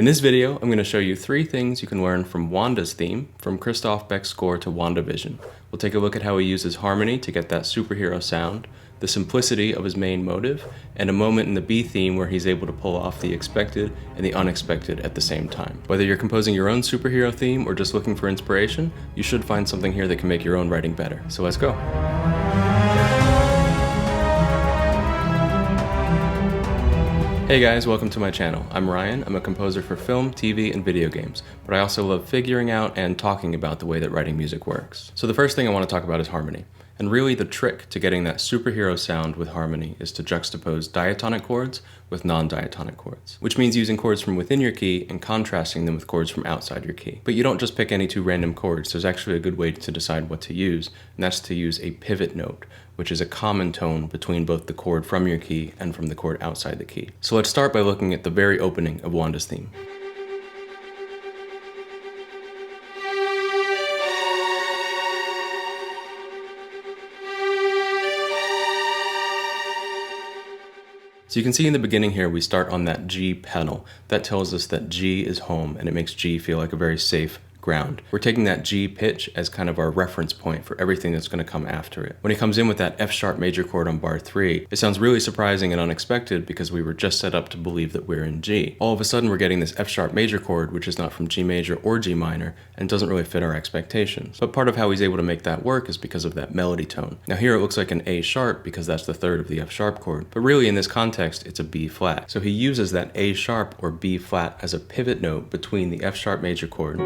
In this video, I'm going to show you 3 things you can learn from Wanda's theme, from Christophe Beck's score to WandaVision. We'll take a look at how he uses harmony to get that superhero sound, the simplicity of his main motive, and a moment in the B theme where he's able to pull off the expected and the unexpected at the same time. Whether you're composing your own superhero theme or just looking for inspiration, you should find something here that can make your own writing better. So let's go. Hey guys, welcome to my channel. I'm Ryan. I'm a composer for film, TV, and video games, but I also love figuring out and talking about the way that writing music works. So the first thing I want to talk about is harmony. And really the trick to getting that superhero sound with harmony is to juxtapose diatonic chords with non-diatonic chords, which means using chords from within your key and contrasting them with chords from outside your key. But you don't just pick any 2 random chords. There's actually a good way to decide what to use, and that's to use a pivot note, which is a common tone between both the chord from your key and from the chord outside the key. So let's start by looking at the very opening of Wanda's theme. So you can see in the beginning here, we start on that G pedal. That tells us that G is home, and it makes G feel like a very safe ground. We're taking that G pitch as kind of our reference point for everything that's going to come after it. When he comes in with that F sharp major chord on bar 3, it sounds really surprising and unexpected because we were just set up to believe that we're in G. All of a sudden we're getting this F sharp major chord, which is not from G major or G minor, and doesn't really fit our expectations. But part of how he's able to make that work is because of that melody tone. Now here it looks like an A sharp because that's the 3rd of the F sharp chord, but really in this context it's a B flat. So he uses that A sharp or B flat as a pivot note between the F sharp major chord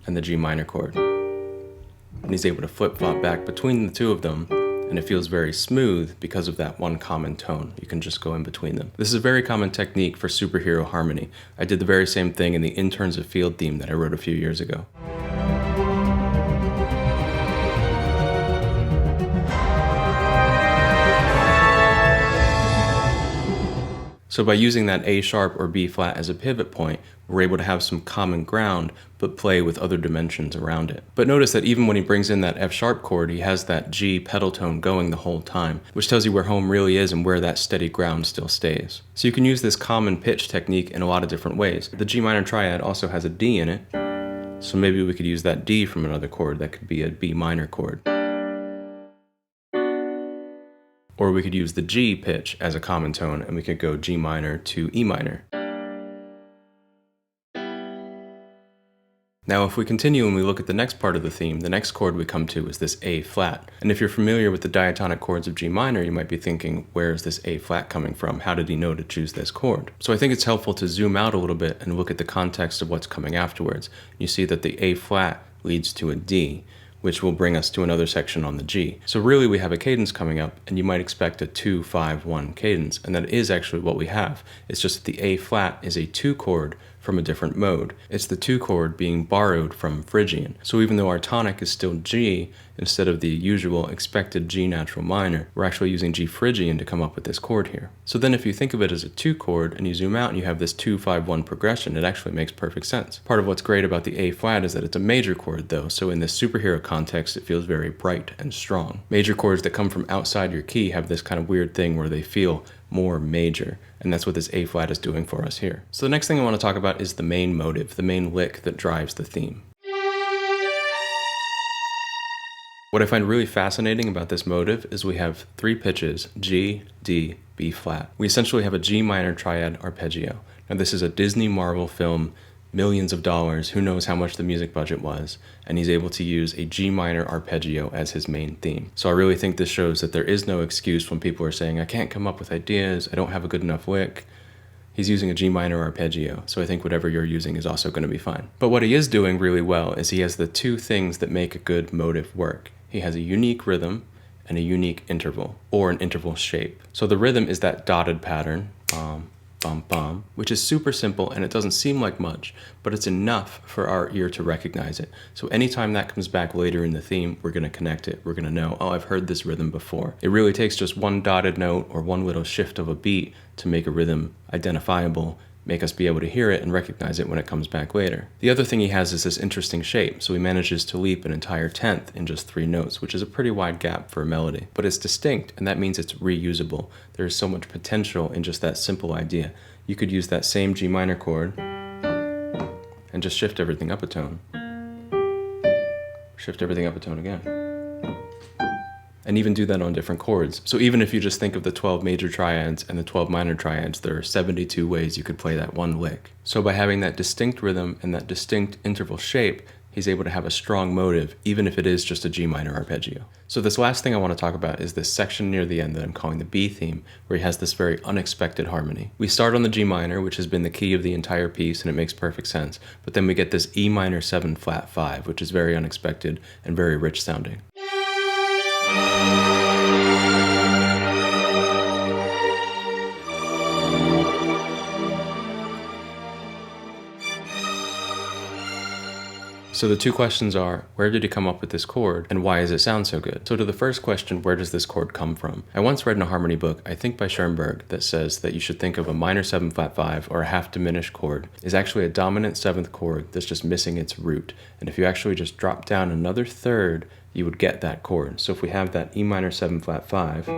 and the G minor chord. And he's able to flip-flop back between the 2 of them, and it feels very smooth because of that one common tone. You can just go in between them. This is a very common technique for superhero harmony. I did the very same thing in the Interns of Field theme that I wrote a few years ago. So by using that A sharp or B flat as a pivot point, we're able to have some common ground, but play with other dimensions around it. But notice that even when he brings in that F sharp chord, he has that G pedal tone going the whole time, which tells you where home really is and where that steady ground still stays. So you can use this common pitch technique in a lot of different ways. The G minor triad also has a D in it, so maybe we could use that D from another chord. That could be a B minor chord. Or we could use the G pitch as a common tone, and we could go G minor to E minor. Now if we continue and we look at the next part of the theme, the next chord we come to is this A flat. And if you're familiar with the diatonic chords of G minor, you might be thinking, where is this A flat coming from? How did he know to choose this chord? So I think it's helpful to zoom out a little bit and look at the context of what's coming afterwards. You see that the A flat leads to a D, which will bring us to another section on the G. So really we have a cadence coming up, and you might expect a 2-5-1 cadence, and that is actually what we have. It's just that the A flat is a 2 chord from a different mode. It's the 2 chord being borrowed from Phrygian. So even though our tonic is still G, instead of the usual expected G natural minor, we're actually using G Phrygian to come up with this chord here. So then if you think of it as a 2 chord and you zoom out and you have this 2-5-1 progression, it actually makes perfect sense. Part of what's great about the A flat is that it's a major chord though, so in this superhero context it feels very bright and strong. Major chords that come from outside your key have this kind of weird thing where they feel more major, and that's what this A flat is doing for us here. So the next thing I want to talk about is the main motive, the main lick that drives the theme. What I find really fascinating about this motive is we have 3 pitches, G, D, B flat. We essentially have a G minor triad arpeggio. Now this is a Disney Marvel film, millions of dollars, who knows how much the music budget was, and he's able to use a G minor arpeggio as his main theme. So I really think this shows that there is no excuse when people are saying, I can't come up with ideas, I don't have a good enough lick. He's using a G minor arpeggio, so I think whatever you're using is also going to be fine. But what he is doing really well is he has the 2 things that make a good motive work. He has a unique rhythm and a unique interval, or an interval shape. So the rhythm is that dotted pattern, bum, bum, which is super simple and it doesn't seem like much, but it's enough for our ear to recognize it. So anytime that comes back later in the theme, we're going to connect it. We're going to know, oh, I've heard this rhythm before. It really takes just one dotted note or one little shift of a beat to make a rhythm identifiable make us be able to hear it and recognize it when it comes back later. The other thing he has is this interesting shape, so he manages to leap an entire tenth in just 3 notes, which is a pretty wide gap for a melody. But it's distinct, and that means it's reusable. There is so much potential in just that simple idea. You could use that same G minor chord and just shift everything up a tone. Shift everything up a tone again. And even do that on different chords. So even if you just think of the 12 major triads and the 12 minor triads, there are 72 ways you could play that one lick. So by having that distinct rhythm and that distinct interval shape, he's able to have a strong motive, even if it is just a G minor arpeggio. So this last thing I want to talk about is this section near the end that I'm calling the B theme, where he has this very unexpected harmony. We start on the G minor, which has been the key of the entire piece, and it makes perfect sense. But then we get this E minor 7 flat 5, which is very unexpected and very rich sounding. So the two questions are, where did he come up with this chord, and why does it sound so good? So to the first question, where does this chord come from? I once read in a harmony book, I think by Schoenberg, that says that you should think of a minor 7 flat 5 or a half diminished chord is actually a dominant 7th chord that's just missing its root. And if you actually just drop down another third, you would get that chord. So if we have that E minor 7 flat 5,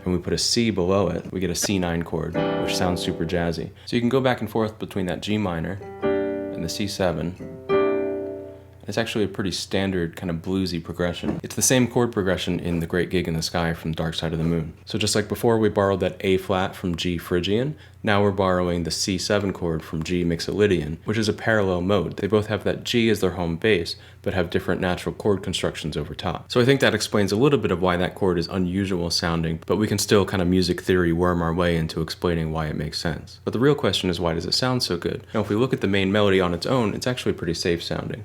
and we put a C below it, we get a C9 chord, which sounds super jazzy. So you can go back and forth between that G minor and the C7. It's actually a pretty standard kind of bluesy progression. It's the same chord progression in The Great Gig in the Sky from Dark Side of the Moon. So just like before we borrowed that A flat from G Phrygian, now we're borrowing the C7 chord from G Mixolydian, which is a parallel mode. They both have that G as their home base, but have different natural chord constructions over top. So I think that explains a little bit of why that chord is unusual sounding, but we can still kind of music theory worm our way into explaining why it makes sense. But the real question is, why does it sound so good? Now if we look at the main melody on its own, it's actually pretty safe sounding.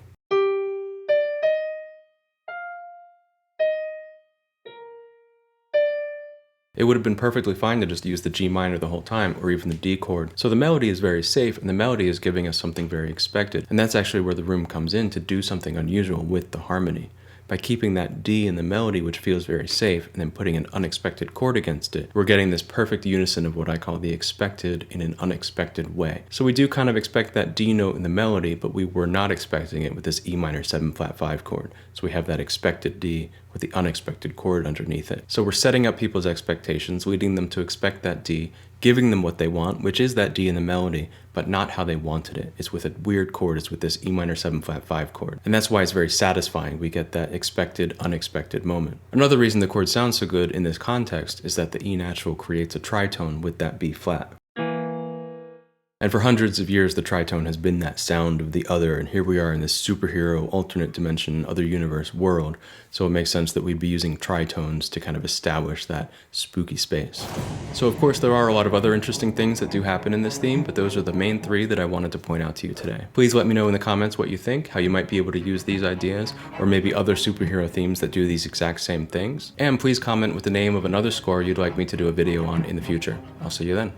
It would have been perfectly fine to just use the G minor the whole time, or even the D chord. So the melody is very safe, and the melody is giving us something very expected. And that's actually where the room comes in to do something unusual with the harmony. By keeping that D in the melody, which feels very safe, and then putting an unexpected chord against it, we're getting this perfect unison of what I call the expected in an unexpected way. So we do kind of expect that D note in the melody, but we were not expecting it with this E minor 7 flat 5 chord. So we have that expected D with the unexpected chord underneath it. So we're setting up people's expectations, leading them to expect that D, giving them what they want, which is that D in the melody, but not how they wanted it. It's with a weird chord, it's with this E minor 7 flat 5 chord. And that's why it's very satisfying. We get that expected, unexpected moment. Another reason the chord sounds so good in this context is that the E natural creates a tritone with that B flat. And for hundreds of years, the tritone has been that sound of the other, and here we are in this superhero, alternate dimension, other universe world, so it makes sense that we'd be using tritones to kind of establish that spooky space. So of course there are a lot of other interesting things that do happen in this theme, but those are the main three that I wanted to point out to you today. Please let me know in the comments what you think, how you might be able to use these ideas, or maybe other superhero themes that do these exact same things. And please comment with the name of another score you'd like me to do a video on in the future. I'll see you then.